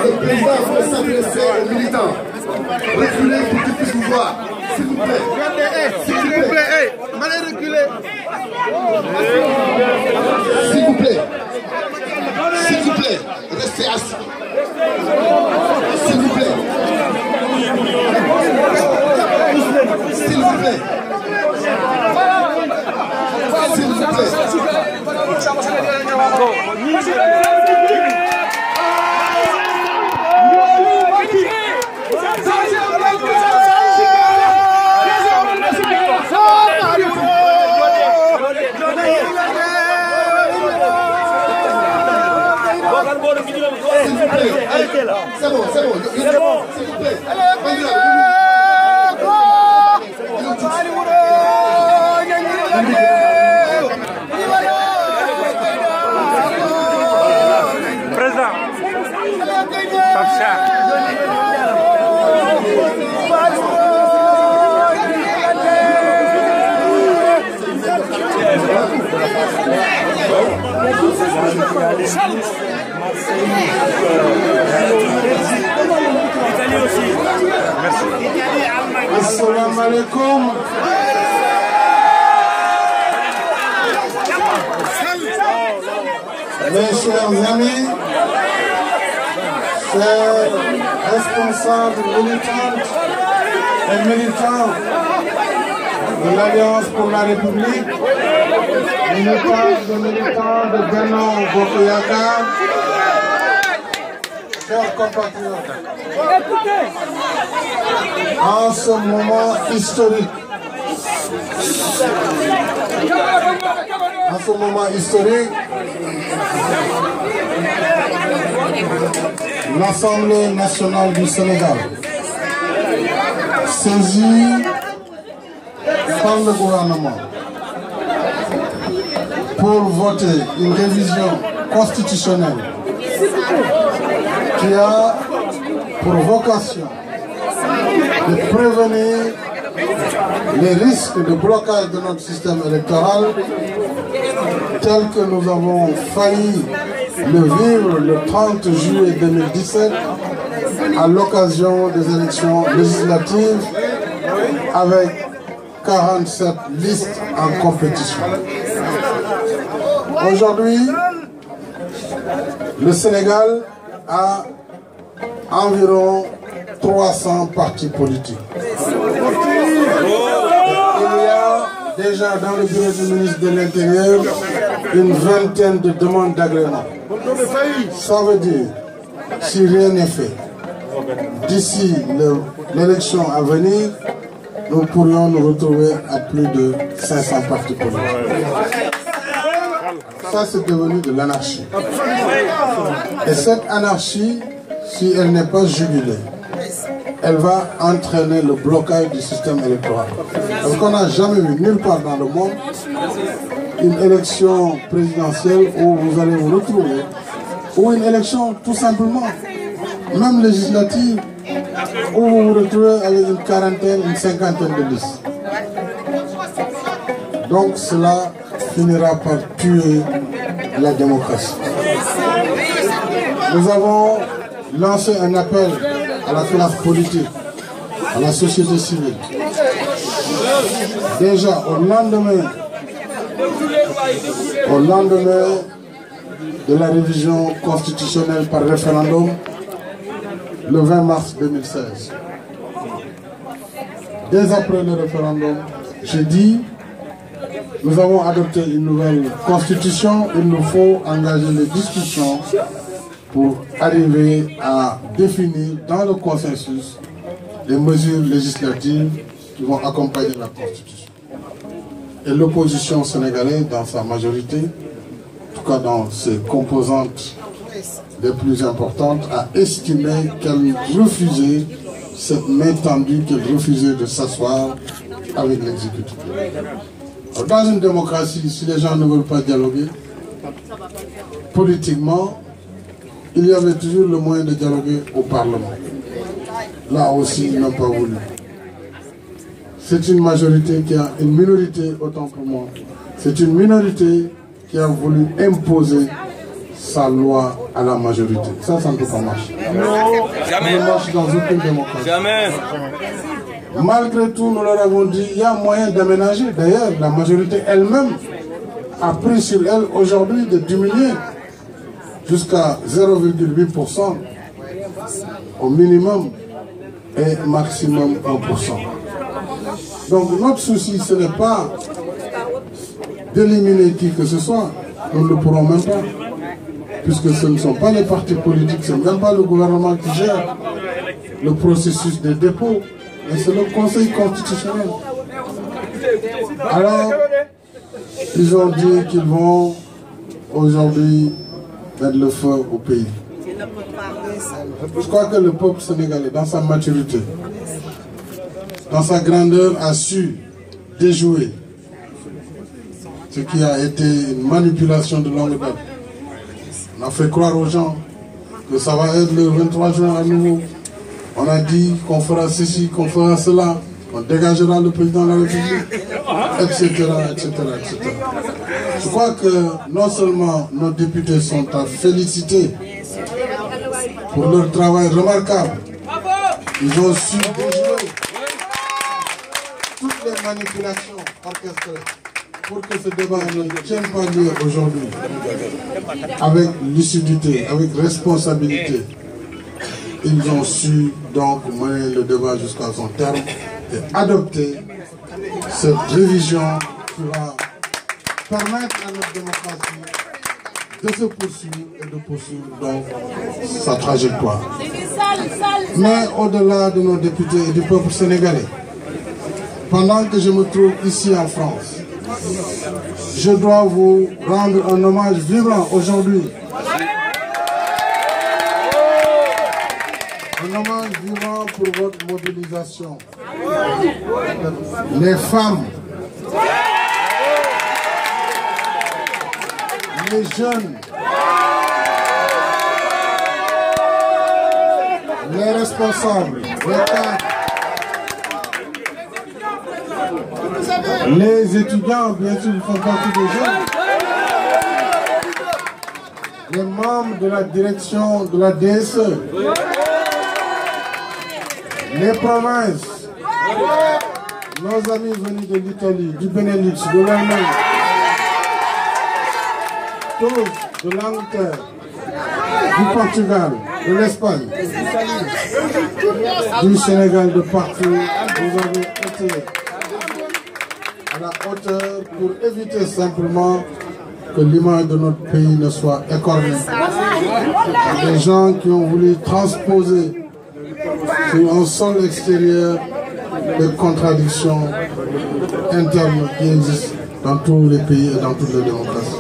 Le président veut s'adresser aux militants. Reculez pour qu'ils puissent vous voir. S'il vous plaît. S'il vous plaît. S'il vous plaît. S'il vous plaît. Restez assis. S'il vous plaît. S'il vous plaît. S'il vous plaît. Arrêtez là. C'est bon, c'est bon. S'il vous plaît. Président. Papcha. Assalamu alaikum. Mes chers amis, chers responsables militantes et militants de l'Alliance pour la République, militants de Benno Bokk Yakaar, chers compatriotes, en ce moment historique, l'Assemblée nationale du Sénégal, saisie par le gouvernement pour voter une révision constitutionnelle qui a pour vocation de prévenir les risques de blocage de notre système électoral tel que nous avons failli le vivre le 30 juillet 2017 à l'occasion des élections législatives avec 47 listes en compétition. Aujourd'hui, le Sénégal a environ 300 partis politiques. Il y a déjà dans le bureau du ministre de l'Intérieur une vingtaine de demandes d'agrément. Ça veut dire, si rien n'est fait, d'ici l'élection à venir, nous pourrions nous retrouver à plus de 500 partis politiques. Ça, c'est devenu de l'anarchie. Et cette anarchie, si elle n'est pas jugulée, elle va entraîner le blocage du système électoral. Parce qu'on n'a jamais vu nulle part dans le monde une élection présidentielle où vous allez vous retrouver, ou une élection tout simplement, même législative, où vous vous retrouvez avec une quarantaine, une cinquantaine de listes. Donc cela finira par tuer la démocratie. Nous avons lancé un appel à la classe politique, à la société civile. Déjà au lendemain de la révision constitutionnelle par référendum, le 20 mars 2016. Dès après le référendum, j'ai dit, nous avons adopté une nouvelle constitution, il nous faut engager les discussions pour arriver à définir dans le consensus les mesures législatives qui vont accompagner la constitution. Et l'opposition sénégalaise, dans sa majorité, en tout cas dans ses composantes les plus importantes, a estimé qu'elle refusait cette main tendue, qu'elle refusait de s'asseoir avec l'exécutif. Dans une démocratie, si les gens ne veulent pas dialoguer, politiquement, il y avait toujours le moyen de dialoguer au Parlement. Là aussi, ils n'ont pas voulu. C'est une majorité qui a une minorité, autant pour moi. C'est une minorité qui a voulu imposer sa loi à la majorité. Ça ne peut pas marcher. Jamais. Ça ne marche dans aucune démocratie. Jamais. Malgré tout, nous leur avons dit, il y a moyen d'aménager. D'ailleurs, la majorité elle-même a pris sur elle aujourd'hui de diminuer jusqu'à 0,8% au minimum et maximum 1%. Donc notre souci, ce n'est pas d'éliminer qui que ce soit. Nous ne le pourrons même pas. Puisque ce ne sont pas les partis politiques, ce n'est même pas le gouvernement qui gère le processus de dépôt, mais c'est le Conseil constitutionnel. Alors, ils ont dit qu'ils vont aujourd'hui mettre le feu au pays. Je crois que le peuple sénégalais, dans sa maturité, dans sa grandeur, a su déjouer ce qui a été une manipulation de longue date. On a fait croire aux gens que ça va être le 23 juin à nouveau. On a dit qu'on fera ceci, qu'on fera cela, on dégagera le président de la République, etc., etc., etc. Je crois que non seulement nos députés sont à féliciter pour leur travail remarquable, ils ont su déjouer toutes les manipulations orchestrées pour que ce débat ne tienne pas lieu aujourd'hui, avec lucidité, avec responsabilité. Ils ont su donc mener le débat jusqu'à son terme et adopter cette révision qui va permettre à notre démocratie de se poursuivre et de poursuivre donc sa trajectoire. Mais au-delà de nos députés et du peuple sénégalais, pendant que je me trouve ici en France, je dois vous rendre un hommage vibrant aujourd'hui. Un hommage vivant pour votre mobilisation. Les femmes, les jeunes, les responsables, les cadres, les étudiants, bien sûr, font partie des jeunes. Les membres de la direction de la DSE. Les provinces. Nos amis venus de l'Italie, du Benelux, de l'Allemagne. Tous de l'Angleterre, du Portugal, de l'Espagne, du Sénégal, de partout. Vous avez été à la hauteur pour éviter simplement que l'image de notre pays ne soit écornée. Des gens qui ont voulu transposer sur un sol extérieur des contradictions internes qui existent dans tous les pays et dans toutes les démocraties.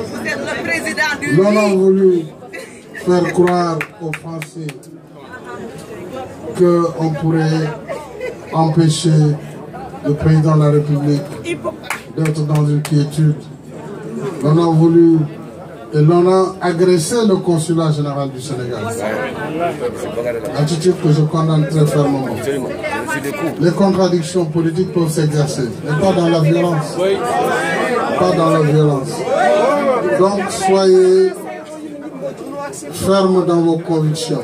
L'on a voulu faire croire aux Français qu'on pourrait empêcher le président de la République d'être dans une quiétude. L'on a voulu et l'on a agressé le consulat général du Sénégal. Attitude que je condamne très fermement. Les contradictions politiques peuvent s'exercer, mais pas dans la violence. Pas dans la violence. Donc soyez fermes dans vos convictions.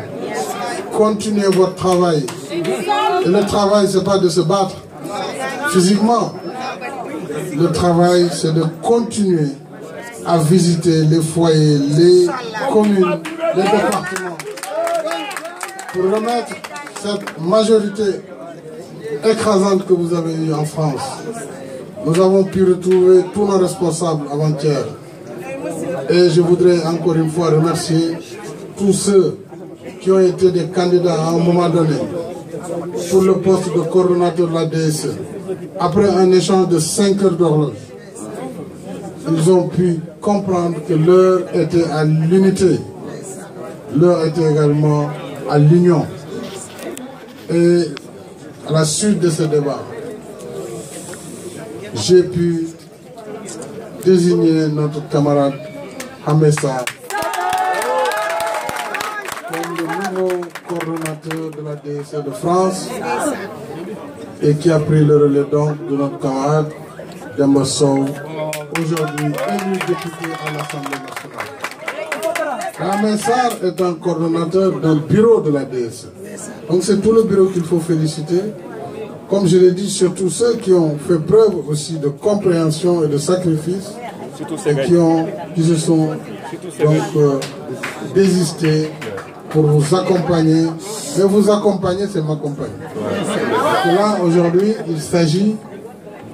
Continuez votre travail. Et le travail, ce n'est pas de se battre physiquement. Le travail, c'est de continuer à visiter les foyers, les communes, les départements, pour remettre cette majorité écrasante que vous avez eue en France. Nous avons pu retrouver tous nos responsables avant-hier. Et je voudrais encore une fois remercier tous ceux qui ont été des candidats à un moment donné pour le poste de coordonnateur de la DSE. Après un échange de 5 heures d'horloge, ils ont pu comprendre que l'heure était à l'unité, l'heure était également à l'union. Et à la suite de ce débat, j'ai pu désigner notre camarade Hamessa comme le nouveau coordonnateur de la DSE de France et qui a pris le relais donc de notre camarade Demba Sow, aujourd'hui élu député à l'Assemblée nationale. Hamessa est un coordonnateur d'un bureau de la DSE. Donc c'est tout le bureau qu'il faut féliciter. Comme je l'ai dit, surtout ceux qui ont fait preuve aussi de compréhension et de sacrifice et qui se sont donc désistés pour vous accompagner. Mais vous accompagner, c'est m'accompagner. Là, aujourd'hui, il s'agit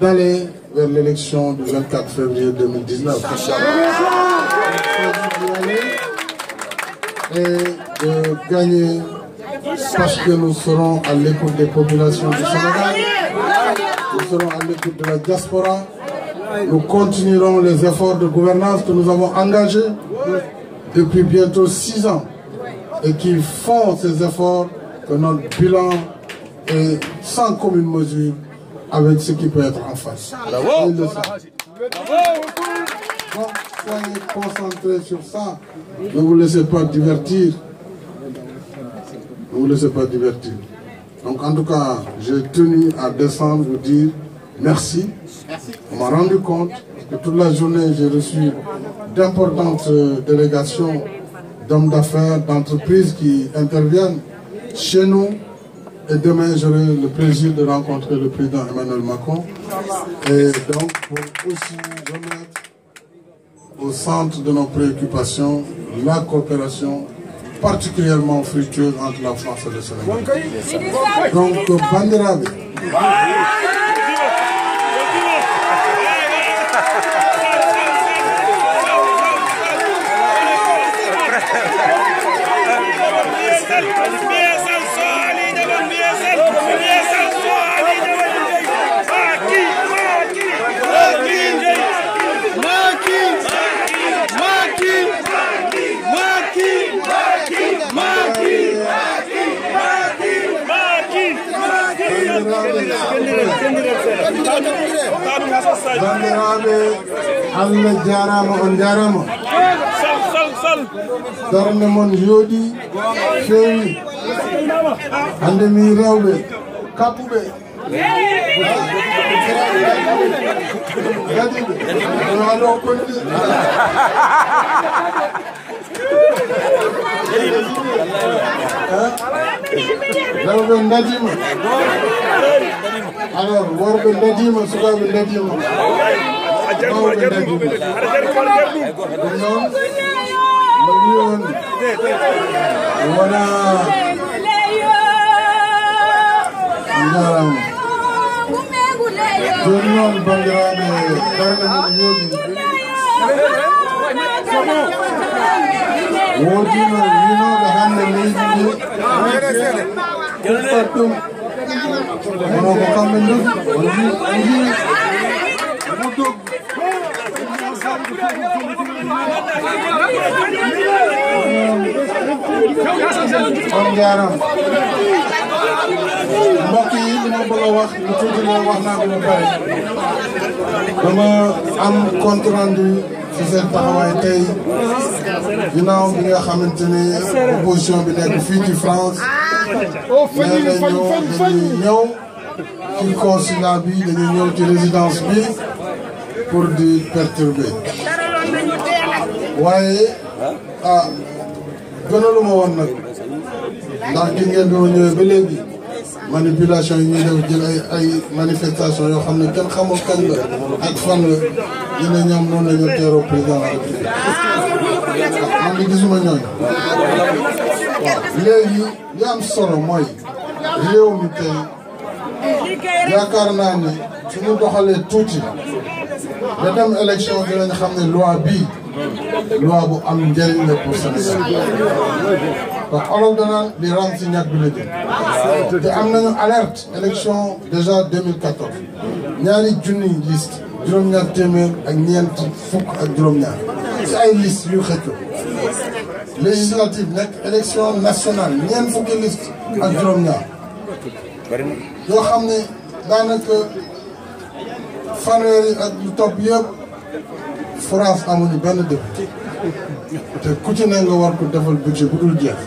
d'aller vers l'élection du 24 février 2019. Et de gagner parce que nous serons à l'écoute des populations du Sénégal, nous serons à l'écoute de la diaspora, nous continuerons les efforts de gouvernance que nous avons engagés depuis bientôt 6 ans et qui font ces efforts que notre bilan est sans commune mesure avec ce qui peut être en face. Donc, soyez concentrés sur ça, ne vous laissez pas divertir. Ne vous laissez pas divertir. Donc en tout cas, j'ai tenu à descendre vous dire merci. On m'a rendu compte que toute la journée, j'ai reçu d'importantes délégations d'hommes d'affaires, d'entreprises qui interviennent chez nous. Et demain, j'aurai le plaisir de rencontrer le président Emmanuel Macron. Et donc, pour aussi remettre au centre de nos préoccupations la coopération particulièrement fructueuse entre la France et le Sénégal. Donc, Bandirabe. Allah jarama on jarama darne mon jodi fewi hande mi rewbe kappube rewbe ndajima alors worbe ndajima sukabe ndajima on jaram mbokk yi li ma bëgg a wax lu tuuti la wax naa ko ba pare dama am compte rendu ci seen taxawaay tey ginnaaw bi nga xamante ne opposition bi nekk fii ci France nee nañu dañuy ñëw ci consulat bi dañuy ñëw ci résidence bi pour di perturber waaye gënaluma woon nag ndax gi ngeen bi ma ñëwee ba léegi manipulation yi ñuy def jël ay manifestation yoo xam ne kenn xamul kañ la ak fan la ñu ne ñoom noonu la ñu teeroo président de la République man di gisuma ñooñu waaw léegi li am solo mooy réew mi tey yaakaar naa ne suñu doxalee tuuti ba dem élection dinañ xam ne loi bii loi bu am njëriñ la pour Sénégal donc olof danaan li rang si ñàkk bi la jëm te am nañu alerte élection déjà 2014 ñaari junniy liste juróom-ñaar téeméer ak ñeent fukk ak juróom-ñaar ci ay liste yu xëccoo législative nekk élection nationale ñeent fukki liste ak juróom-ñaar yoo xam ne daanaka fanweeri ak lu topp yëpp France amuñu benn député te ku ci ne nga war ko defal budget bu dul jeex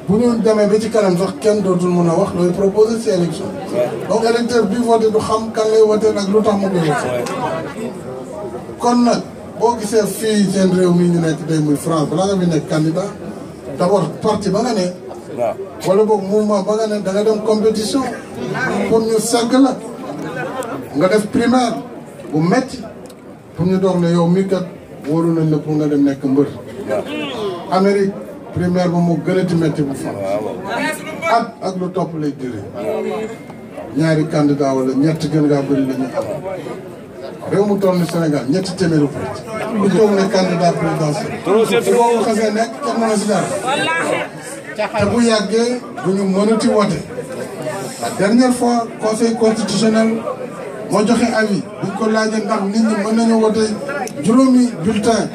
bu ñu demee ba ci kanam sax kenn dootul mën a wax looy proposer ci élection donc électeur bi voté du xam kan lay voté nag lu tax mu koy voté kon nag boo gisee fii seen réew mi ñu nekk day muy France balaa nga fi nekk candidat d'abord parti ba nga ne wala boog mouvement ba nga ne da nga dem compétition pour ñu segg la nga def primaire bu metti pour ñu doog ne yow mii kat wóolu nañ la pour nga dem nekk mbër Amérique primaire ba moo gën a ti metti bu France ak lu topp lay duré ñaari candidat wala ñett gën ngaa bëri la ñu am réew mu toll ni Sénégal ñetti téeméeri parti ku toog ne candidat présidentiel te boo xasee nekk kenn mën a si dara te bu yàggee bu ñu mënati wote la dernière fois conseil constitutionnel moo joxe avis buñ ko laajee ndax nit ñi mën nañu wote juróomi bulletin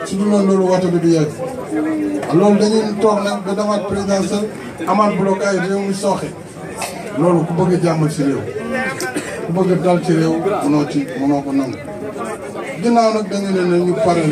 su dul noonu loolu wote bi du yegg loolu dañuy toog nag ba demaat présidentiel amaat blocage réew mi sooxe loolu ku bëgg jàmmal si réew ku bëgg dal ci réew mënoo ko nangu ginnaaw nag dañu ne ñu pare